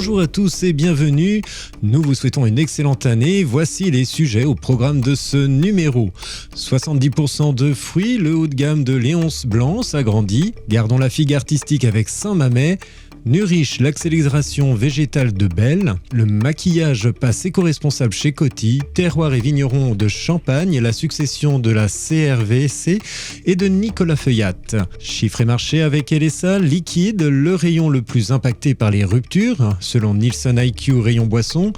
Bonjour à tous et bienvenue. Nous vous souhaitons une excellente année. Voici les sujets au programme de ce numéro. 70% de fruits, le haut de gamme de Léonce Blanc s'agrandit. Gardons la figue artistique avec Saint-Mamet. Nuriche, l'accélération végétale de Belle. Le maquillage passe éco-responsable chez Coty. Terroir et vignerons de Champagne, la succession de la CRVC et de Nicolas Feuillat. Chiffres et marché avec LSA, liquide, le rayon le plus impacté par les ruptures, selon Nielsen IQ rayon boisson.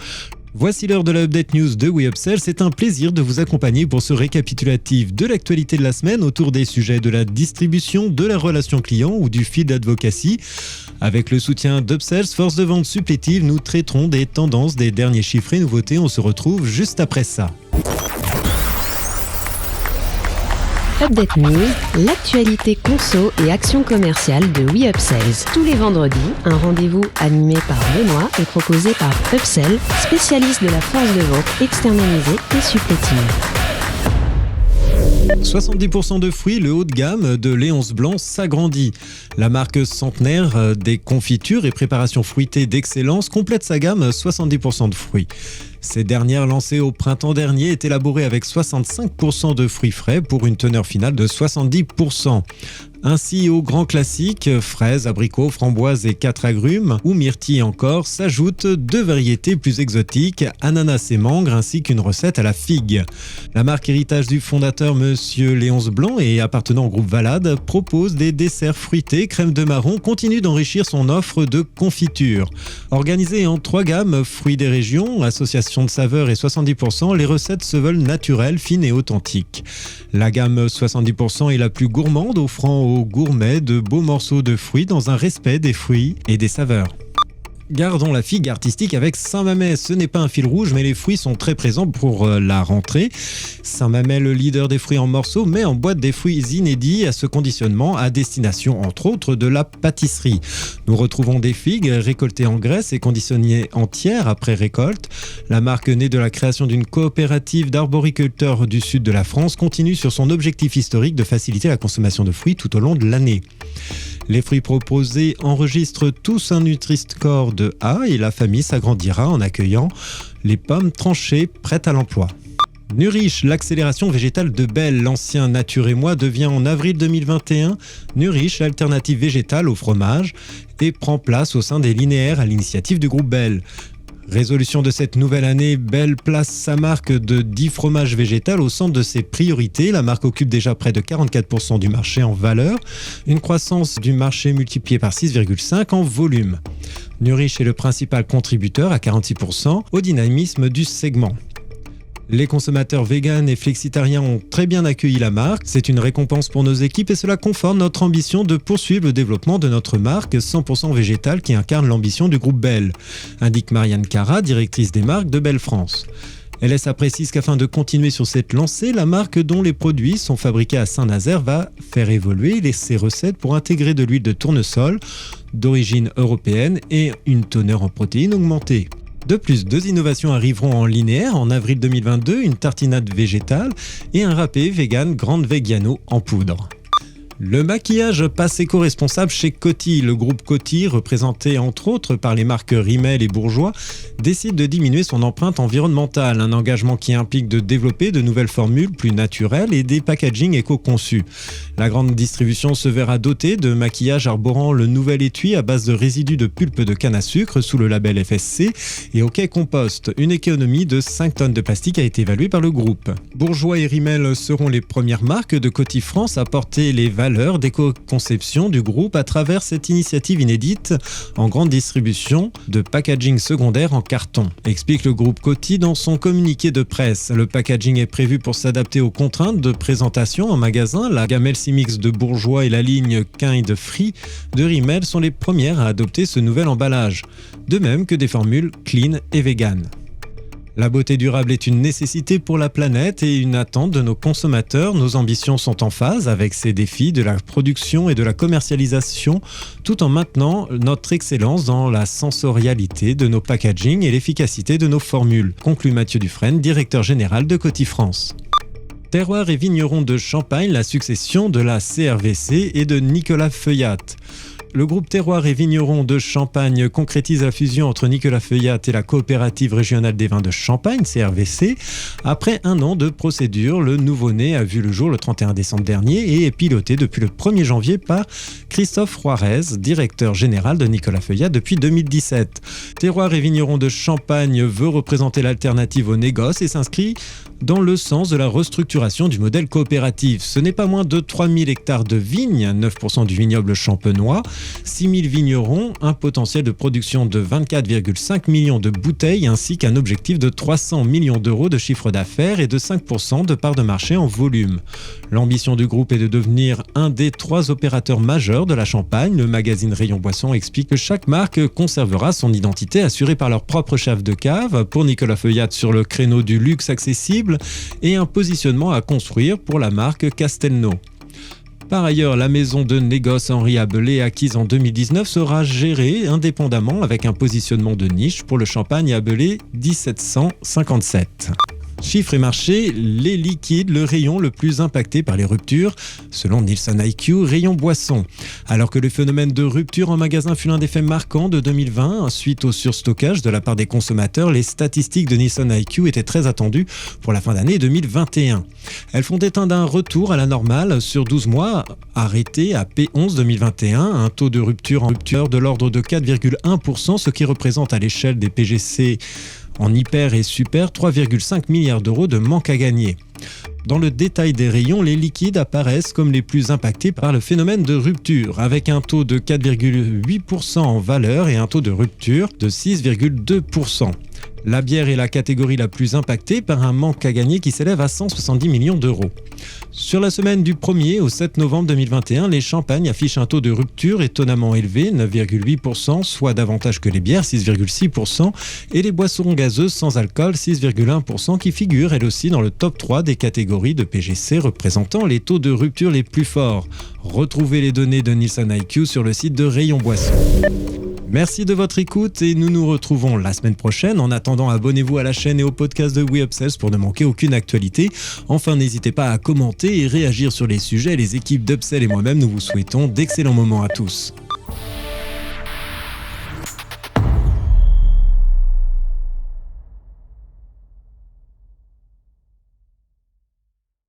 Voici l'heure de la Update News de WeUpsell. C'est un plaisir de vous accompagner pour ce récapitulatif de l'actualité de la semaine autour des sujets de la distribution, de la relation client ou du field advocacy. Avec le soutien d'Upsells, force de vente supplétive, nous traiterons des tendances, des derniers chiffres et nouveautés. On se retrouve juste après ça. Update News, l'actualité conso et action commerciale de WeUpsells. Tous les vendredis, un rendez-vous animé par Benoît et proposé par Upsell, spécialiste de la force de vente externalisée et supplétive. 70% de fruits, le haut de gamme de Léonce Blanc s'agrandit. La marque centenaire des confitures et préparations fruitées d'excellence complète sa gamme 70% de fruits. Ces dernières, lancées au printemps dernier, est élaborée avec 65% de fruits frais pour une teneur finale de 70%. Ainsi, aux grands classiques, fraises, abricots, framboises et 4 agrumes, ou myrtilles encore, s'ajoutent 2 variétés plus exotiques, ananas et mangue, ainsi qu'une recette à la figue. La marque héritage du fondateur Monsieur Léonce Blanc et appartenant au groupe Valade propose des desserts fruités, crème de marron, continue d'enrichir son offre de confitures. Organisée en 3 gammes, fruits des régions, association de saveurs et 70%, les recettes se veulent naturelles, fines et authentiques. La gamme 70% est la plus gourmande, offrant aux gourmets de beaux morceaux de fruits dans un respect des fruits et des saveurs. Gardons la figue artistique avec Saint-Mamet. Ce n'est pas un fil rouge, mais les fruits sont très présents pour la rentrée. Saint-Mamet, le leader des fruits en morceaux, met en boîte des fruits inédits à ce conditionnement à destination, entre autres, de la pâtisserie. Nous retrouvons des figues récoltées en Grèce et conditionnées entières après récolte. La marque, née de la création d'une coopérative d'arboriculteurs du sud de la France, continue sur son objectif historique de faciliter la consommation de fruits tout au long de l'année. Les fruits proposés enregistrent tous un Nutri-Score de A et la famille s'agrandira en accueillant les pommes tranchées prêtes à l'emploi. Nuriche, l'accélération végétale de Belle, l'ancien Nature et Moi devient en avril 2021 Nuriche, l'alternative végétale au fromage et prend place au sein des linéaires à l'initiative du groupe Belle. Résolution de cette nouvelle année, Belle place sa marque de 10 fromages végétales au centre de ses priorités. La marque occupe déjà près de 44% du marché en valeur, une croissance du marché multipliée par 6,5 en volume. Nuriche est le principal contributeur à 46% au dynamisme du segment. Les consommateurs véganes et flexitariens ont très bien accueilli la marque. C'est une récompense pour nos équipes et cela conforte notre ambition de poursuivre le développement de notre marque 100% végétale qui incarne l'ambition du groupe Belle, indique Marianne Cara, directrice des marques de Belle France. LSA précise qu'afin de continuer sur cette lancée, la marque dont les produits sont fabriqués à Saint-Nazaire va faire évoluer ses recettes pour intégrer de l'huile de tournesol d'origine européenne et une teneur en protéines augmentée. De plus, 2 innovations arriveront en linéaire en avril 2022, une tartinade végétale et un râpé vegan Grande Vegano en poudre. Le maquillage passe éco-responsable chez Coty. Le groupe Coty, représenté entre autres par les marques Rimmel et Bourjois, décide de diminuer son empreinte environnementale, un engagement qui implique de développer de nouvelles formules plus naturelles et des packagings éco-conçus. La grande distribution se verra dotée de maquillage arborant le nouvel étui à base de résidus de pulpe de canne à sucre sous le label FSC et OK Compost. Une économie de 5 tonnes de plastique a été évaluée par le groupe. Bourjois et Rimmel seront les premières marques de Coty France à porter les valeurs d'éco-conception du groupe à travers cette initiative inédite en grande distribution de packaging secondaire en carton, explique le groupe Coty dans son communiqué de presse. Le packaging est prévu pour s'adapter aux contraintes de présentation en magasin. La gamme LC Mix de Bourjois et la ligne Kind Free de Rimmel sont les premières à adopter ce nouvel emballage, de même que des formules clean et vegan. La beauté durable est une nécessité pour la planète et une attente de nos consommateurs. Nos ambitions sont en phase avec ces défis de la production et de la commercialisation, tout en maintenant notre excellence dans la sensorialité de nos packaging et l'efficacité de nos formules, conclut Mathieu Dufresne, directeur général de Coty France. Terroir et vignerons de Champagne, la succession de la CRVC et de Nicolas Feuillat. Le groupe Terroir et Vignerons de Champagne concrétise la fusion entre Nicolas Feuillat et la coopérative régionale des vins de Champagne, CRVC. Après un an de procédure, le nouveau-né a vu le jour le 31 décembre dernier et est piloté depuis le 1er janvier par Christophe Juarez, directeur général de Nicolas Feuillat depuis 2017. Terroir et Vignerons de Champagne veut représenter l'alternative au négoce et s'inscrit dans le sens de la restructuration du modèle coopératif. Ce n'est pas moins de 3000 hectares de vignes, 9% du vignoble champenois, 6000 vignerons, un potentiel de production de 24,5 millions de bouteilles ainsi qu'un objectif de 300 millions d'euros de chiffre d'affaires et de 5% de part de marché en volume. L'ambition du groupe est de devenir un des 3 opérateurs majeurs de la Champagne. Le magazine Rayon Boisson explique que chaque marque conservera son identité assurée par leur propre chef de cave, pour Nicolas Feuillat sur le créneau du luxe accessible et un positionnement à construire pour la marque Castelnau. Par ailleurs, la maison de négoce Henri Abelé, acquise en 2019, sera gérée indépendamment avec un positionnement de niche pour le champagne Abelé 1757. Chiffres et marchés, les liquides, le rayon le plus impacté par les ruptures, selon Nielsen IQ, rayon boisson. Alors que le phénomène de rupture en magasin fut l'un des faits marquants de 2020, suite au surstockage de la part des consommateurs, les statistiques de Nielsen IQ étaient très attendues pour la fin d'année 2021. Elles font état d'un retour à la normale sur 12 mois, arrêté à P11 2021, un taux de rupture en rupture de l'ordre de 4,1%, ce qui représente à l'échelle des PGC en hyper et super 3,5 milliards d'euros de manque à gagner. Dans le détail des rayons, les liquides apparaissent comme les plus impactés par le phénomène de rupture, avec un taux de 4,8% en valeur et un taux de rupture de 6,2%. La bière est la catégorie la plus impactée par un manque à gagner qui s'élève à 170 millions d'euros. Sur la semaine du 1er au 7 novembre 2021, les champagnes affichent un taux de rupture étonnamment élevé, 9,8%, soit davantage que les bières, 6,6%, et les boissons gazeuses sans alcool, 6,1%, qui figurent elles aussi dans le top 3 des catégories de PGC représentant les taux de rupture les plus forts. Retrouvez les données de Nielsen IQ sur le site de Rayon Boisson. Merci de votre écoute et nous nous retrouvons la semaine prochaine. En attendant, abonnez-vous à la chaîne et au podcast de WeUpsells pour ne manquer aucune actualité. Enfin, n'hésitez pas à commenter et réagir sur les sujets. Les équipes d'Upsell et moi-même, nous vous souhaitons d'excellents moments à tous.